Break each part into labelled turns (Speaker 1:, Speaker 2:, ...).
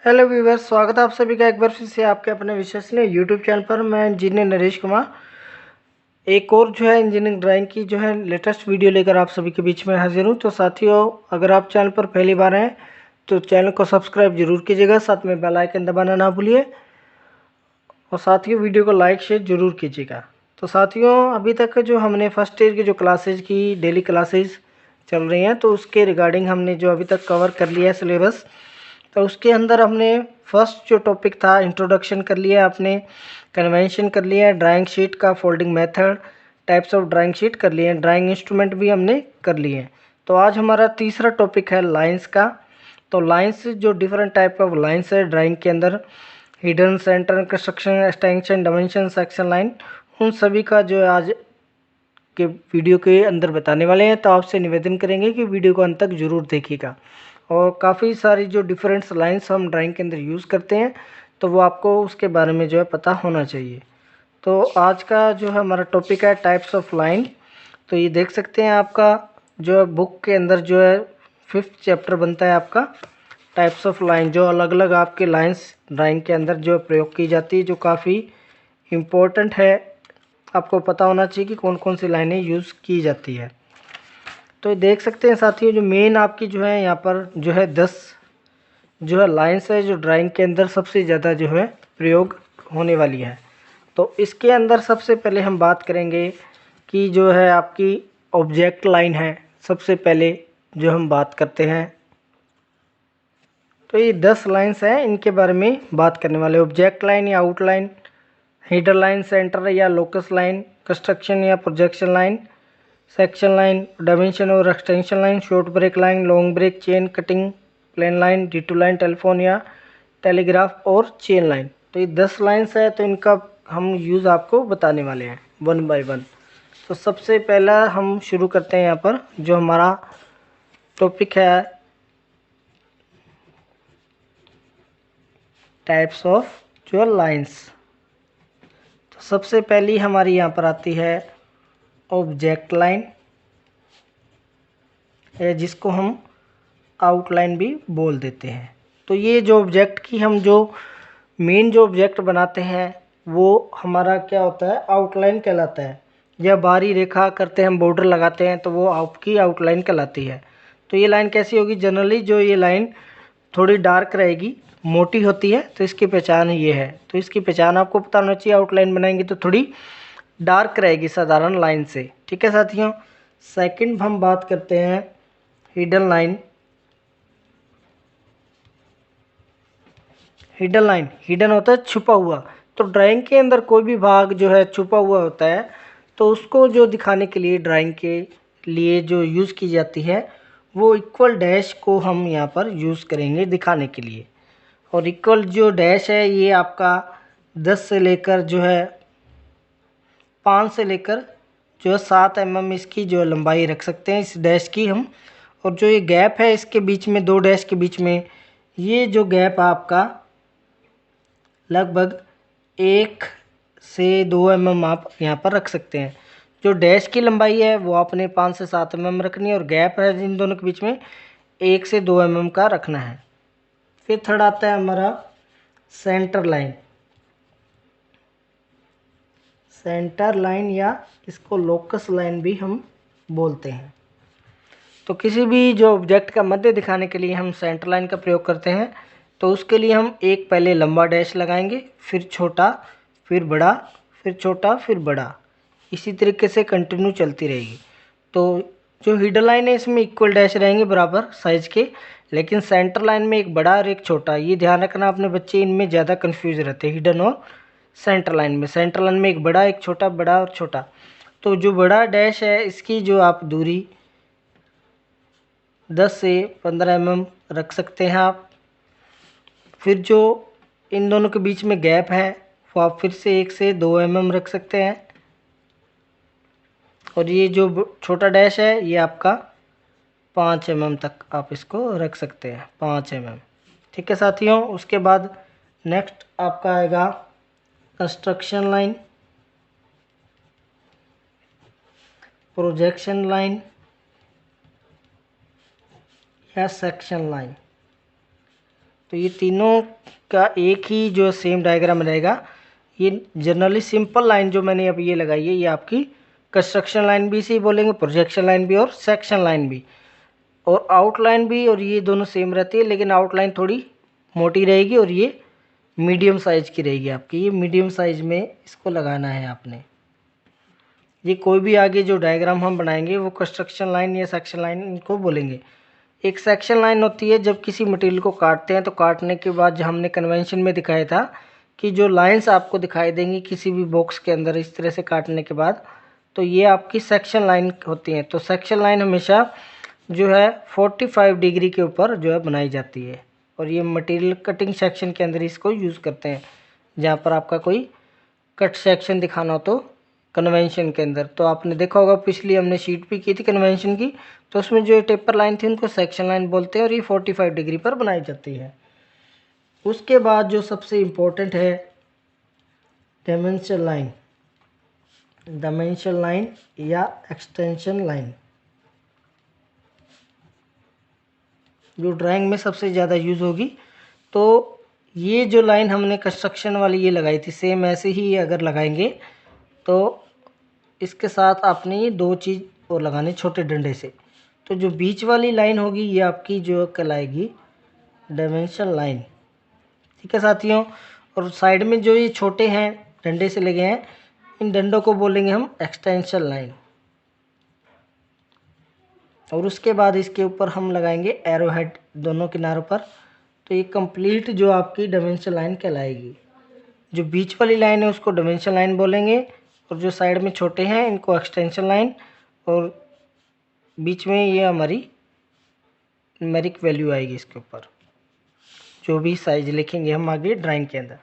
Speaker 1: Hello viewers, स्वागत है आप सभी का एक बार फिर से आपके अपने विश्वसनीय यूट्यूब चैनल पर। मैं इंजीनियर नरेश कुमार एक और इंजीनियरिंग ड्राइंग की लेटेस्ट वीडियो लेकर आप सभी के बीच में हाजिर हूँ। तो साथियों, अगर आप चैनल पर पहली बार हैं तो चैनल को सब्सक्राइब जरूर कीजिएगा, साथ में बेल आइकन दबाना ना भूलिए और साथियों वीडियो को लाइक शेयर जरूर कीजिएगा। तो साथियों, अभी तक जो हमने फर्स्ट ईयर की जो क्लासेज की डेली क्लासेज चल रही हैं तो उसके रिगार्डिंग हमने जो अभी तक कवर कर लिया है सिलेबस। तो उसके अंदर हमने फर्स्ट जो टॉपिक था इंट्रोडक्शन कर लिया, आपने कन्वेंशन कर लिया, ड्राइंग शीट का folding method, types of drawing sheet कर लिए, ड्राइंग इंस्ट्रूमेंट भी हमने कर लिए। तो आज हमारा तीसरा टॉपिक है लाइंस का। तो लाइंस जो डिफरेंट टाइप ऑफ लाइंस है ड्राइंग के अंदर, hidden, centre, construction, extension, dimension, section line, उन सभी का जो आज के वीडियो के अंदर बताने वाले हैं। तो आपसे निवेदन करेंगे कि वीडियो को अंत तक जरूर देखिएगा। और काफ़ी सारी जो डिफरेंट लाइंस हम ड्राइंग के अंदर यूज़ करते हैं तो वो आपको उसके बारे में पता होना चाहिए। तो आज का जो है हमारा टॉपिक है टाइप्स ऑफ लाइन। तो ये देख सकते हैं आपका बुक के अंदर 5th चैप्टर बनता है आपका टाइप्स ऑफ लाइन, जो अलग अलग आपके लाइंस ड्राइंग के अंदर प्रयोग की जाती है, जो काफ़ी इम्पोर्टेंट है। आपको पता होना चाहिए कि कौन कौन सी लाइनें यूज़ की जाती है। तो ये देख सकते हैं साथियों, जो मेन आपकी यहाँ पर 10 लाइंस है जो ड्राइंग के अंदर सबसे ज़्यादा प्रयोग होने वाली है। तो इसके अंदर सबसे पहले हम बात करेंगे कि आपकी ऑब्जेक्ट लाइन है। सबसे पहले जो हम बात करते हैं तो ये 10 लाइंस हैं, इनके बारे में बात करने वाले। ऑब्जेक्ट लाइन या आउटलाइन, हीडर लाइन, सेंटर या लोकस लाइन, कंस्ट्रक्शन या projection line, section line, dimension और extension line, short break line, long break, chain cutting, plane line, ditto line, telephone या टेलीग्राफ और चेन लाइन। तो ये 10 lines है, तो इनका हम यूज़ आपको बताने वाले हैं वन बाय वन। तो सबसे पहला हम शुरू करते हैं यहाँ पर जो हमारा टॉपिक है टाइप्स ऑफ लाइंस। तो सबसे पहली हमारी यहाँ पर आती है ऑब्जेक्ट लाइन, जिसको हम आउटलाइन भी बोल देते हैं। तो ये जो ऑब्जेक्ट की हम मेन ऑब्जेक्ट बनाते हैं वो हमारा क्या होता है, आउटलाइन कहलाता है। या बाहरी रेखा करते हैं, हम बॉर्डर लगाते हैं तो वो आपकी आउटलाइन कहलाती है। तो ये लाइन कैसी होगी, जनरली जो ये लाइन थोड़ी डार्क रहेगी, मोटी होती है, तो इसकी पहचान ये है। तो इसकी पहचान आपको पता होना चाहिए, आउटलाइन बनाएंगे तो थोड़ी डार्क रहेगी साधारण लाइन से। ठीक है साथियों। सेकंड हम बात करते हैं hidden line. Hidden line, hidden होता है छुपा हुआ। तो ड्राइंग के अंदर कोई भी भाग छुपा हुआ होता है तो उसको दिखाने के लिए ड्राइंग के लिए जो यूज़ की जाती है वो इक्वल डैश को हम यहाँ पर यूज़ करेंगे दिखाने के लिए। और इक्वल जो डैश है ये आपका 10 से लेकर 5 से लेकर 7 mm इसकी लंबाई रख सकते हैं इस डैश की हम। और जो ये गैप है इसके बीच में, दो डैश के बीच में, ये जो गैप आपका लगभग 1 से 2 mm आप यहाँ पर रख सकते हैं। जो डैश की लंबाई है वो आपने 5 से 7 mm रखनी है और गैप है इन दोनों के बीच में 1 से 2 mm का रखना है। फिर थर्ड आता है हमारा सेंटर लाइन। सेंटर लाइन या इसको लोकस लाइन भी हम बोलते हैं। तो किसी भी ऑब्जेक्ट का मध्य दिखाने के लिए हम सेंटर लाइन का प्रयोग करते हैं। तो उसके लिए हम एक पहले लंबा डैश लगाएंगे, फिर छोटा, फिर बड़ा, फिर छोटा, फिर बड़ा, इसी तरीके से कंटिन्यू चलती रहेगी। तो जो हिडन लाइन है इसमें इक्वल डैश रहेंगे बराबर साइज के, लेकिन सेंटर लाइन में एक बड़ा और एक छोटा। ये ध्यान रखना अपने बच्चे, इनमें ज़्यादा कन्फ्यूज रहते हैं हिडन और सेंटर लाइन में। सेंटर लाइन में एक बड़ा, एक छोटा, बड़ा और छोटा। तो जो बड़ा डैश है इसकी आप दूरी 10 से 15 mm रख सकते हैं आप। फिर जो इन दोनों के बीच में गैप है वो आप फिर से 1 से 2 mm रख सकते हैं। और ये जो छोटा डैश है ये आपका 5 mm तक आप इसको रख सकते हैं, 5 mm। ठीक है साथियों। उसके बाद नेक्स्ट आपका आएगा कंस्ट्रक्शन लाइन, प्रोजेक्शन लाइन या सेक्शन लाइन। तो ये तीनों का एक ही जो सेम डायग्राम रहेगा। ये जनरली सिंपल लाइन जो मैंने अब ये लगाई है, ये आपकी कंस्ट्रक्शन लाइन भी इसे बोलेंगे, प्रोजेक्शन लाइन भी और सेक्शन लाइन भी, और आउटलाइन भी, और ये दोनों सेम रहती है, लेकिन आउटलाइन थोड़ी मोटी रहेगी और ये मीडियम साइज की रहेगी आपकी। ये मीडियम साइज में इसको लगाना है आपने। ये कोई भी आगे जो डायग्राम हम बनाएंगे वो कंस्ट्रक्शन लाइन या सेक्शन लाइन इनको बोलेंगे। एक सेक्शन लाइन होती है जब किसी मटेरियल को काटते हैं, तो काटने के बाद जो हमने कन्वेंशन में दिखाया था कि जो लाइंस आपको दिखाई देंगी किसी भी बॉक्स के अंदर इस तरह से काटने के बाद, तो ये आपकी सेक्शन लाइन होती हैं। तो सेक्शन लाइन हमेशा जो है 45 डिग्री के ऊपर जो है बनाई जाती है, और ये मटेरियल कटिंग सेक्शन के अंदर इसको यूज़ करते हैं, जहाँ पर आपका कोई कट सेक्शन दिखाना हो तो कन्वेंशन के अंदर। तो आपने देखा होगा पिछली हमने शीट भी की थी कन्वेंशन की, तो उसमें जो टेपर लाइन थी उनको सेक्शन लाइन बोलते हैं, और ये 45 डिग्री पर बनाई जाती है। उसके बाद जो सबसे इम्पोर्टेंट है डायमेंशन लाइन, डायमेंशन लाइन या एक्सटेंशन लाइन, जो ड्राइंग में सबसे ज़्यादा यूज़ होगी। तो ये जो लाइन हमने कंस्ट्रक्शन वाली ये लगाई थी, सेम ऐसे ही अगर लगाएंगे तो इसके साथ आपने ये दो चीज़ और लगानी छोटे डंडे से। तो जो बीच वाली लाइन होगी ये आपकी जो कहलाएगी डायमेंशन लाइन, ठीक है साथियों। और साइड में जो ये छोटे हैं डंडे से लगे हैं, इन डंडों को बोलेंगे हम एक्सटेंशन लाइन। और उसके बाद इसके ऊपर हम लगाएंगे एरो हेड दोनों किनारों पर। तो ये कंप्लीट जो आपकी डायमेंशन लाइन कहलाएगी। जो बीच वाली लाइन है उसको डायमेंशन लाइन बोलेंगे, और जो साइड में छोटे हैं इनको एक्सटेंशन लाइन, और बीच में ये हमारी न्यूमेरिक वैल्यू आएगी इसके ऊपर, जो भी साइज लिखेंगे हम आगे ड्राइंग के अंदर।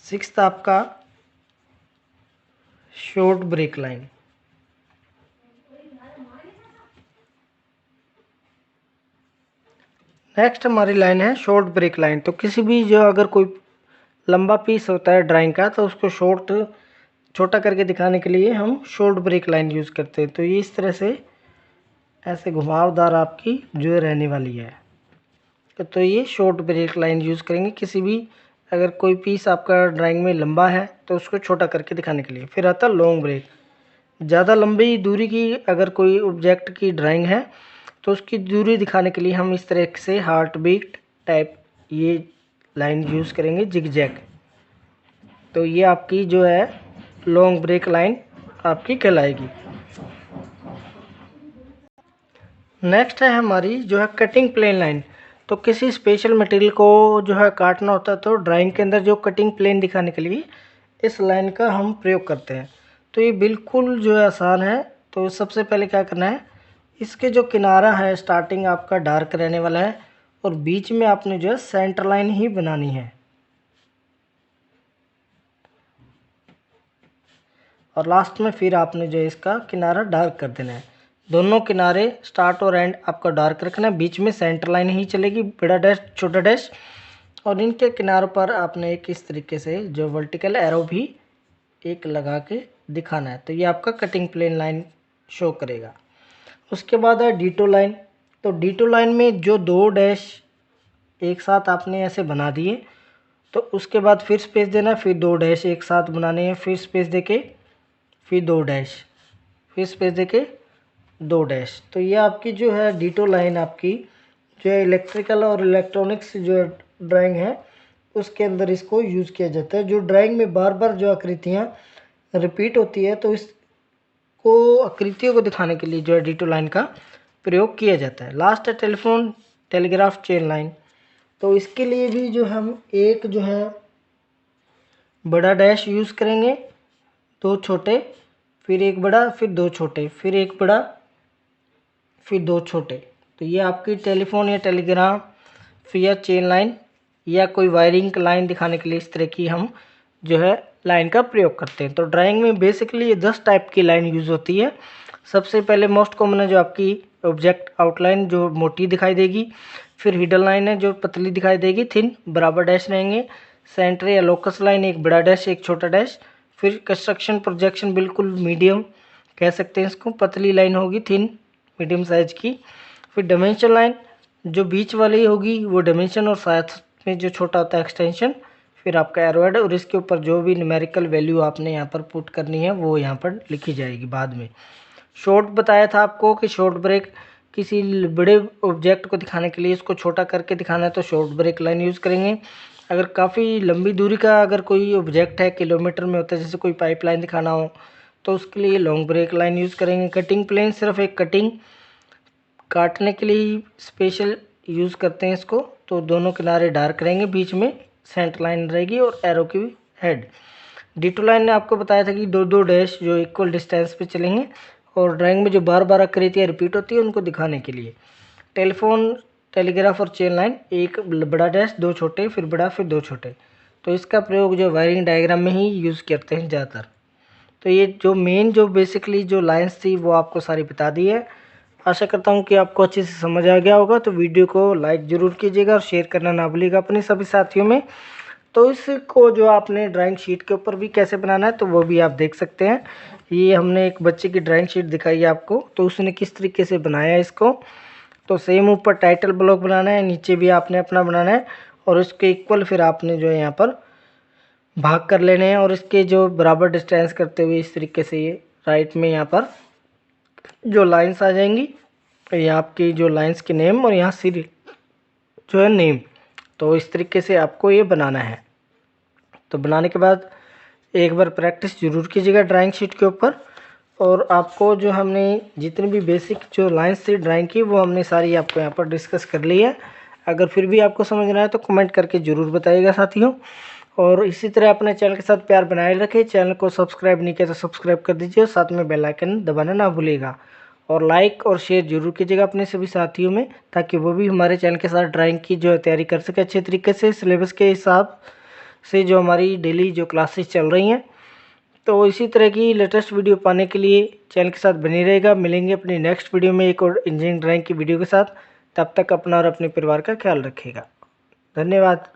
Speaker 1: सिक्स्थ आपका शॉर्ट ब्रेक लाइन। नेक्स्ट हमारी लाइन है शॉर्ट ब्रेक लाइन। तो किसी भी जो अगर कोई लंबा पीस होता है ड्राइंग का, तो उसको छोटा करके दिखाने के लिए हम शॉर्ट ब्रेक लाइन यूज़ करते हैं। तो ये इस तरह से ऐसे घुमावदार आपकी जो रहने वाली है, तो ये शॉर्ट ब्रेक लाइन यूज़ करेंगे किसी भी अगर कोई पीस आपका ड्राइंग में लंबा है तो उसको छोटा करके दिखाने के लिए। फिर आता है लॉन्ग ब्रेक। ज़्यादा लंबी दूरी की अगर कोई ऑब्जेक्ट की ड्राइंग है तो उसकी दूरी दिखाने के लिए हम इस तरह से हार्ट बीट टाइप ये लाइन यूज़ करेंगे, जिगजैग। तो ये आपकी जो है लॉन्ग ब्रेक लाइन आपकी कहलाएगी। नेक्स्ट है हमारी जो है कटिंग प्लेन लाइन। तो किसी स्पेशल मटेरियल को जो है काटना होता है, तो ड्राइंग के अंदर जो कटिंग प्लेन दिखाने के लिए इस लाइन का हम प्रयोग करते हैं। तो ये बिल्कुल जो है आसान है। तो सबसे पहले क्या करना है, इसके जो किनारा है स्टार्टिंग आपका डार्क रहने वाला है, और बीच में आपने जो है सेंटर लाइन ही बनानी है, और लास्ट में फिर आपने जो है इसका किनारा डार्क कर देना है। दोनों किनारे स्टार्ट और एंड आपका डार्क रखना है, बीच में सेंटर लाइन ही चलेगी, बड़ा डैश छोटा डैश, और इनके किनारों पर आपने एक इस तरीके से जो वर्टिकल एरो भी एक लगा के दिखाना है। तो ये आपका कटिंग प्लेन लाइन शो करेगा। उसके बाद है डीटो लाइन। तो डीटो लाइन में जो दो डैश एक साथ आपने ऐसे बना दिए, तो उसके बाद फिर स्पेस देना, फिर दो डैश एक साथ बनाने हैं, फिर स्पेस देके फिर दो डैश, फिर स्पेस देके दो डैश। तो ये आपकी जो है डीटो लाइन आपकी जो है इलेक्ट्रिकल और इलेक्ट्रॉनिक्स जो ड्राइंग है उसके अंदर इसको यूज़ किया जाता है। जो ड्राइंग में बार बार जो आकृतियाँ रिपीट होती है, तो इसको आकृतियों को दिखाने के लिए जो है डीटो लाइन का प्रयोग किया जाता है। लास्ट है टेलीफोन टेलीग्राफ चेन लाइन। तो इसके लिए भी जो हम एक जो है बड़ा डैश यूज़ करेंगे, दो छोटे, फिर एक बड़ा, फिर दो छोटे, फिर एक बड़ा, फिर दो छोटे। तो ये आपकी टेलीफोन या टेलीग्राफ या चेन लाइन या कोई वायरिंग लाइन दिखाने के लिए इस तरह की हम जो है लाइन का प्रयोग करते हैं। तो ड्राइंग में बेसिकली ये 10 टाइप की लाइन यूज़ होती है। सबसे पहले मोस्ट कॉमन है जो आपकी ऑब्जेक्ट आउटलाइन जो मोटी दिखाई देगी, फिर हिडन लाइन है जो पतली दिखाई देगी, थिन बराबर डैश रहेंगे, सेंटर या लोकस लाइन एक बड़ा डैश एक छोटा डैश, फिर कंस्ट्रक्शन प्रोजेक्शन बिल्कुल मीडियम कह सकते हैं इसको, पतली लाइन होगी थिन मीडियम साइज की, फिर डायमेंशन लाइन जो बीच वाली होगी वो डायमेंशन और साथ में जो छोटा होता है एक्सटेंशन, फिर आपका एरो हेड, और इसके ऊपर जो भी न्यूमेरिकल वैल्यू आपने यहाँ पर पुट करनी है वो यहाँ पर लिखी जाएगी बाद में। शॉर्ट बताया था आपको कि शॉर्ट ब्रेक किसी बड़े ऑब्जेक्ट को दिखाने के लिए इसको छोटा करके दिखाना है तो शॉर्ट ब्रेक लाइन यूज़ करेंगे। अगर काफ़ी लंबी दूरी का अगर कोई ऑब्जेक्ट है, किलोमीटर में होता है, जैसे कोई पाइपलाइन दिखाना हो तो उसके लिए लॉन्ग ब्रेक लाइन यूज़ करेंगे। कटिंग प्लेन सिर्फ एक कटिंग काटने के लिए स्पेशल यूज़ करते हैं इसको, तो दोनों किनारे डार्क रहेंगे, बीच में सेंटर लाइन रहेगी और एरो की हेड। डिटो लाइन ने आपको बताया था कि दो दो डैश जो इक्वल डिस्टेंस पे चलेंगे, और ड्राइंग में जो बार बार आकृतियाँ रिपीट होती है उनको दिखाने के लिए। टेलीफोन, टेलीग्राफ और चेन लाइन, एक बड़ा डैश, दो छोटे, फिर बड़ा, फिर दो छोटे। तो इसका प्रयोग जो वायरिंग डायग्राम में ही यूज़ करते हैं ज़्यादातर। तो ये जो मेन जो बेसिकली जो लाइंस थी वो आपको सारी बता दी है। आशा करता हूँ कि आपको अच्छे से समझ आ गया होगा। तो वीडियो को लाइक ज़रूर कीजिएगा और शेयर करना ना भूलिएगा अपने सभी साथियों में। तो इसको जो आपने ड्राइंग शीट के ऊपर भी कैसे बनाना है तो वो भी आप देख सकते हैं। ये हमने एक बच्चे की ड्राइंग शीट दिखाई है आपको, तो उसने किस तरीके से बनाया है इसको। तो सेम ऊपर टाइटल ब्लॉक बनाना है, नीचे भी आपने अपना बनाना है, और उसके इक्वल फिर आपने जो है यहाँ पर भाग कर लेने हैं, और इसके जो बराबर डिस्टेंस करते हुए इस तरीके से ये राइट में यहाँ पर जो लाइंस आ जाएंगी, ये आपकी जो लाइंस के नेम, और यहाँ सीरीज जो है नेम। तो इस तरीके से आपको ये बनाना है। तो बनाने के बाद एक बार प्रैक्टिस ज़रूर कीजिएगा ड्राइंग शीट के ऊपर। और आपको जो हमने जितनी भी बेसिक जो लाइंस थी ड्राइंग की वो हमने सारी आपको यहाँ पर डिस्कस कर ली है। अगर फिर भी आपको समझ ना आए तो कमेंट करके ज़रूर बताइएगा साथियों। और इसी तरह अपने चैनल के साथ प्यार बनाए रखें। चैनल को सब्सक्राइब नहीं किया तो सब्सक्राइब कर दीजिए, और साथ में बेल आइकन दबाना ना भूलिएगा। और लाइक और शेयर जरूर कीजिएगा अपने सभी साथियों में, ताकि वो भी हमारे चैनल के साथ ड्राइंग की जो है तैयारी कर सके अच्छे तरीके से, सिलेबस के हिसाब से जो हमारी डेली जो क्लासेस चल रही हैं। तो इसी तरह की लेटेस्ट वीडियो पाने के लिए चैनल के साथ बने रहेगा। मिलेंगे अपनी नेक्स्ट वीडियो में एक और इंजीनियरिंग ड्राइंग की वीडियो के साथ। तब तक अपना और अपने परिवार का ख्याल रखिएगा। धन्यवाद।